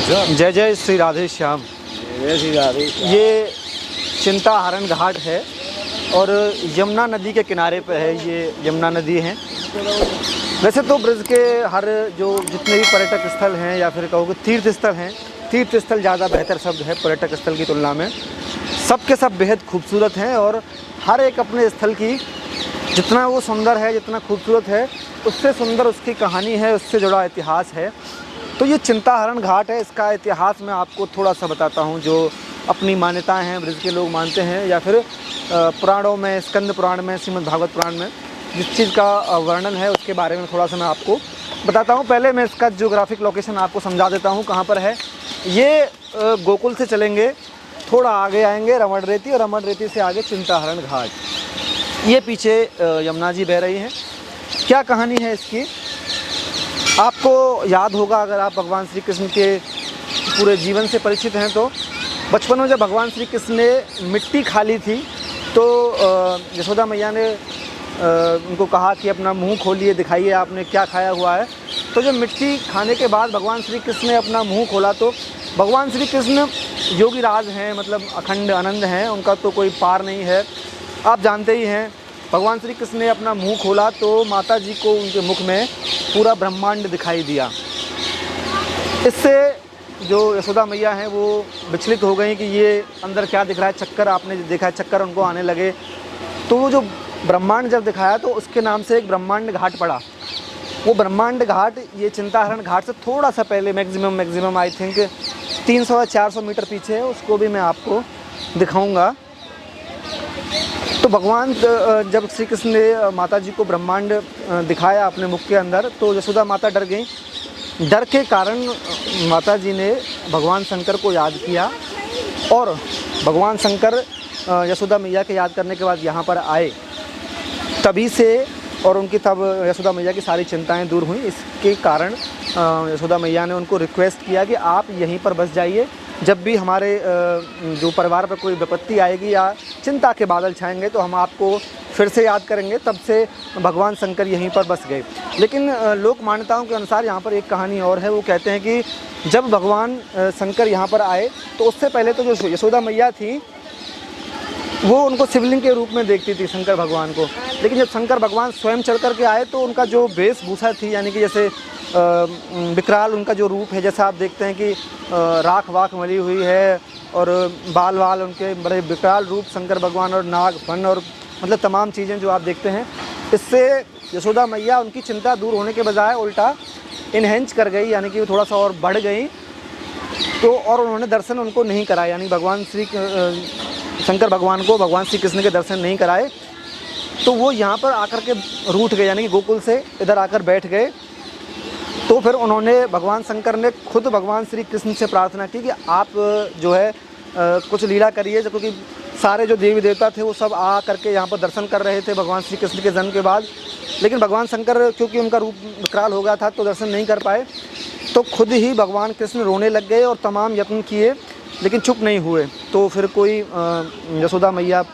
जय जय श्री राधे श्याम। जय श्री राधे श्याम। ये चिंताहरण घाट है और यमुना नदी के किनारे पे है। ये यमुना नदी है। वैसे तो ब्रज के हर जो जितने भी पर्यटक स्थल हैं या फिर कहोगे तीर्थ स्थल हैं, तीर्थ स्थल ज़्यादा बेहतर शब्द है पर्यटक स्थल की तुलना में, सब के सब बेहद खूबसूरत हैं और हर एक अपने स्थल की जितना वो सुंदर है, जितना खूबसूरत है, उससे सुंदर उसकी कहानी है, उससे जुड़ा इतिहास है। तो ये चिंताहरण घाट है। इसका इतिहास मैं आपको थोड़ा सा बताता हूँ। जो अपनी मान्यताएं हैं, ब्रज के लोग मानते हैं या फिर पुराणों में, स्कंद पुराण में, श्रीमद् भागवत पुराण में जिस चीज़ का वर्णन है उसके बारे में थोड़ा सा मैं आपको बताता हूँ। पहले मैं इसका ज्योग्राफिक लोकेशन आपको समझा देता हूँ कहाँ पर है। ये गोकुल से चलेंगे, थोड़ा आगे आएंगे रमण रेती, और रमण रेती से आगे चिंताहरण घाट। ये पीछे यमुना जी बह रही हैं। क्या कहानी है इसकी, आपको याद होगा अगर आप भगवान श्री कृष्ण के पूरे जीवन से परिचित हैं तो बचपन में जब भगवान श्री कृष्ण ने मिट्टी खा ली थी तो यशोदा मैया ने उनको कहा कि अपना मुंह खोलिए, दिखाइए आपने क्या खाया हुआ है। तो जब मिट्टी खाने के बाद भगवान श्री कृष्ण ने अपना मुंह खोला तो भगवान श्री कृष्ण योगीराज हैं, मतलब अखंड आनंद हैं, उनका तो कोई पार नहीं है। आप जानते ही हैं, भगवान श्री कृष्ण ने अपना मुंह खोला तो माता जी को उनके मुख में पूरा ब्रह्मांड दिखाई दिया। इससे जो यशोदा मैया हैं वो विचलित हो गई कि ये अंदर क्या दिख रहा है, चक्कर आपने देखा है, चक्कर उनको आने लगे। तो वो जो ब्रह्मांड जब दिखाया तो उसके नाम से एक ब्रह्मांड घाट पड़ा। वो ब्रह्मांड घाट ये चिंताहरण घाट से थोड़ा सा पहले मैक्सिमम आई थिंक 300 या 400 मीटर पीछे है। उसको भी मैं आपको दिखाऊंगा। तो भगवान जब श्री कृष्ण ने माता जी को ब्रह्मांड दिखाया अपने मुख के अंदर तो यशोदा माता डर गई। डर के कारण माता जी ने भगवान शंकर को याद किया और भगवान शंकर यशोदा मैया के याद करने के बाद यहाँ पर आए तभी से, और उनकी तब यशोदा मैया की सारी चिंताएं दूर हुई। इसके कारण यशोदा मैया ने उनको रिक्वेस्ट किया कि आप यहीं पर बस जाइए। जब भी हमारे जो परिवार पर कोई विपत्ति आएगी या चिंता के बादल छाएंगे तो हम आपको फिर से याद करेंगे। तब से भगवान शंकर यहीं पर बस गए। लेकिन लोक मान्यताओं के अनुसार यहाँ पर एक कहानी और है। वो कहते हैं कि जब भगवान शंकर यहाँ पर आए तो उससे पहले तो जो यशोदा मैया थी वो उनको शिवलिंग के रूप में देखती थी, शंकर भगवान को। लेकिन जब शंकर भगवान स्वयं चल कर के आए तो उनका जो वेशभूषा थी, यानी कि जैसे विकराल उनका जो रूप है, जैसा आप देखते हैं कि राख वाख मली हुई है और बाल वाल उनके बड़े विकराल रूप शंकर भगवान, और नाग फन और मतलब तमाम चीज़ें जो आप देखते हैं, इससे यशोदा मैया उनकी चिंता दूर होने के बजाय उल्टा इन्हेंस कर गई, यानी कि वो थोड़ा सा और बढ़ गई। तो और उन्होंने दर्शन उनको नहीं कराए, यानी भगवान श्री शंकर भगवान को भगवान श्री कृष्ण के दर्शन नहीं कराए। तो वो यहाँ पर आकर के रूठ गए, यानी कि गोकुल से इधर आकर बैठ गए। तो फिर उन्होंने, भगवान शंकर ने खुद भगवान श्री कृष्ण से प्रार्थना की कि आप जो है कुछ लीला करिए, क्योंकि सारे जो देवी देवता थे वो सब आ करके यहाँ पर दर्शन कर रहे थे भगवान श्री कृष्ण के जन्म के बाद। लेकिन भगवान शंकर क्योंकि उनका रूप विकराल हो गया था तो दर्शन नहीं कर पाए। तो खुद ही भगवान कृष्ण रोने लग गए और तमाम यत्न किए लेकिन चुप नहीं हुए। तो फिर कोई यशोदा मैया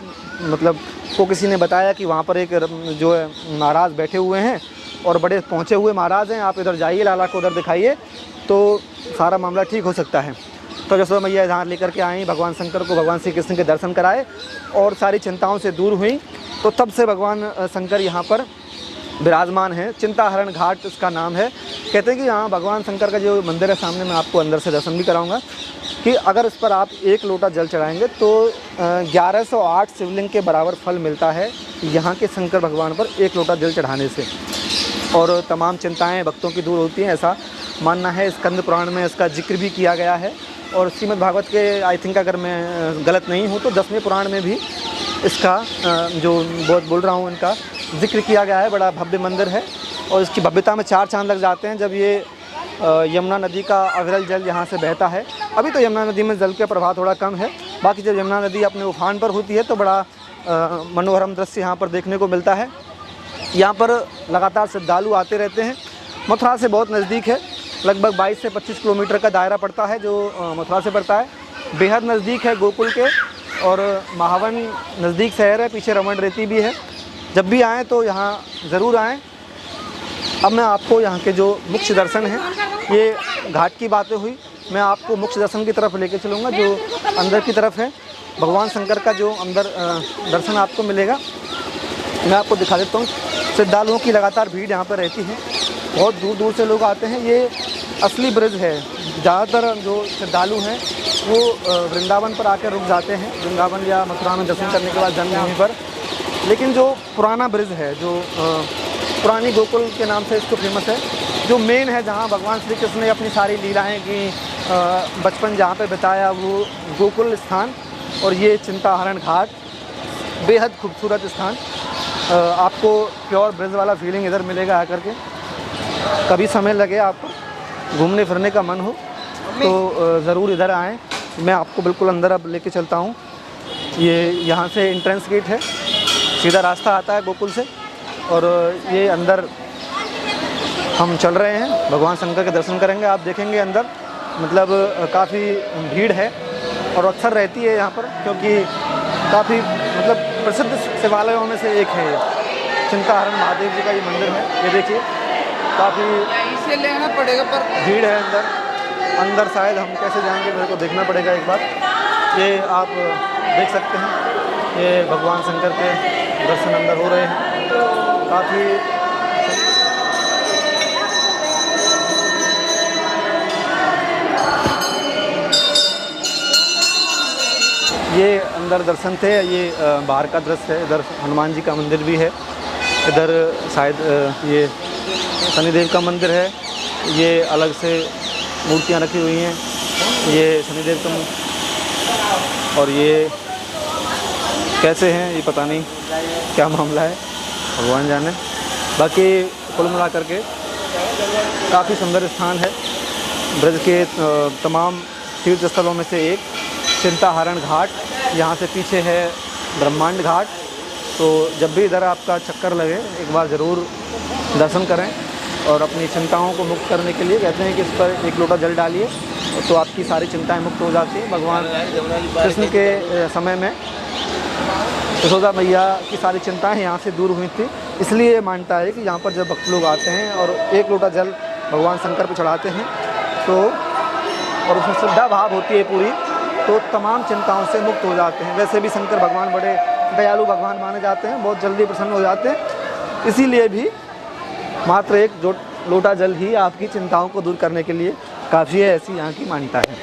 मतलब को किसी ने बताया कि वहाँ पर एक जो है महाराज बैठे हुए हैं और बड़े पहुँचे हुए महाराज हैं, आप इधर जाइए, लाला को उधर दिखाइए तो सारा मामला ठीक हो सकता है। तो यशोदा मैया यहाँ लेकर के आई, भगवान शंकर को भगवान श्री कृष्ण के दर्शन कराए और सारी चिंताओं से दूर हुई। तो तब से भगवान शंकर यहाँ पर विराजमान है। चिंताहरण घाट इसका नाम है। कहते हैं कि यहाँ भगवान शंकर का जो मंदिर है सामने, मैं आपको अंदर से दर्शन भी कराऊंगा, कि अगर इस पर आप 1 लोटा जल चढ़ाएंगे तो 1108 शिवलिंग के बराबर फल मिलता है यहाँ के शंकर भगवान पर 1 लोटा जल चढ़ाने से, और तमाम चिंताएं भक्तों की दूर होती हैं, ऐसा मानना है। स्कंद पुराण में इसका जिक्र भी किया गया है और श्रीमद् भागवत के आई थिंक अगर मैं गलत नहीं हूँ तो 10वें पुराण में भी इसका जो बोल रहा हूँ इनका जिक्र किया गया है। बड़ा भव्य मंदिर है और इसकी भव्यता में 4 चांद लग जाते हैं जब ये यमुना नदी का अविरल जल यहाँ से बहता है। अभी तो यमुना नदी में जल का प्रवाह थोड़ा कम है, बाकी जब यमुना नदी अपने उफान पर होती है तो बड़ा मनोरम दृश्य यहाँ पर देखने को मिलता है। यहाँ पर लगातार श्रद्धालु आते रहते हैं। मथुरा से बहुत नज़दीक है, लगभग 22 से 25 किलोमीटर का दायरा पड़ता है जो मथुरा से पड़ता है। बेहद नज़दीक है गोकुल के, और महावन नज़दीक शहर है, पीछे रमण रेती भी है। जब भी आएँ तो यहाँ ज़रूर आएँ। अब मैं आपको यहाँ के जो मुख्य दर्शन हैं, ये घाट की बातें हुई, मैं आपको मुख्य दर्शन की तरफ लेके चलूँगा जो अंदर की तरफ है। भगवान शंकर का जो अंदर दर्शन आपको मिलेगा, मैं आपको दिखा देता हूँ। श्रद्धालुओं की लगातार भीड़ यहाँ पर रहती है, बहुत दूर दूर से लोग आते हैं। ये असली ब्रिज है। ज़्यादातर जो श्रद्धालु हैं वो वृंदावन पर आकर रुक जाते हैं, वृंदावन या मथुरा में दर्शन करने के बाद जन्मभूमि पर। लेकिन जो पुराना ब्रिज है, जो पुरानी गोकुल के नाम से इसको फेमस है, जो मेन है, जहाँ भगवान श्री कृष्ण ने अपनी सारी लीलाएँ की, बचपन जहाँ पे बिताया, वो गोकुल स्थान। और ये चिंताहरण घाट, बेहद खूबसूरत स्थान। आपको प्योर ब्रिज वाला फीलिंग इधर मिलेगा आकर के। कभी समय लगे आपको घूमने फिरने का मन हो तो ज़रूर इधर आएँ। मैं आपको बिल्कुल अंदर अब लेके चलता हूँ। ये यहाँ से एंट्रेंस गेट है, सीधा रास्ता आता है गोकुल से, और ये अंदर हम चल रहे हैं। भगवान शंकर के दर्शन करेंगे। आप देखेंगे अंदर मतलब काफ़ी भीड़ है और अक्सर रहती है यहाँ पर, क्योंकि काफ़ी मतलब प्रसिद्ध शिवालयों में से एक है ये। चिंताहरण महादेव जी का ये मंदिर है। ये देखिए काफ़ी इसे लेना पड़ेगा, पर भीड़ है अंदर शायद हम कैसे जाएंगे, मेरे को देखना पड़ेगा एक बार। ये आप देख सकते हैं, ये भगवान शंकर के दर्शन अंदर हो रहे हैं। काफ़ी ये अंदर दर्शन थे। ये बाहर का दृश्य है। इधर हनुमान जी का मंदिर भी है। इधर शायद ये शनिदेव का मंदिर है। ये अलग से मूर्तियाँ रखी हुई हैं। ये शनिदेव का, और ये कैसे हैं ये पता नहीं, क्या मामला है भगवान जाने। बाकी कुल मिला करके काफ़ी सुंदर स्थान है। ब्रज के तमाम तीर्थ स्थलों में से एक चिंताहरण घाट। यहाँ से पीछे है ब्रह्मांड घाट। तो जब भी इधर आपका चक्कर लगे एक बार ज़रूर दर्शन करें और अपनी चिंताओं को मुक्त करने के लिए कहते हैं कि इस पर एक लोटा जल डालिए तो आपकी सारी चिंताएं मुक्त हो जाती हैं। भगवान कृष्ण के समय में यशोदा मैया की सारी चिंताएं यहाँ से दूर हुई थी। इसलिए मानता है कि यहाँ पर जब भक्त लोग आते हैं और एक लोटा जल भगवान शंकर पर चढ़ाते हैं तो, और उसमें श्रद्धा भाव होती है पूरी, तो तमाम चिंताओं से मुक्त हो जाते हैं। वैसे भी शंकर भगवान बड़े दयालु भगवान माने जाते हैं, बहुत जल्दी प्रसन्न हो जाते हैं। इसीलिए भी मात्र एक लोटा जल ही आपकी चिंताओं को दूर करने के लिए काफ़ी है, ऐसी यहाँ की मान्यता है।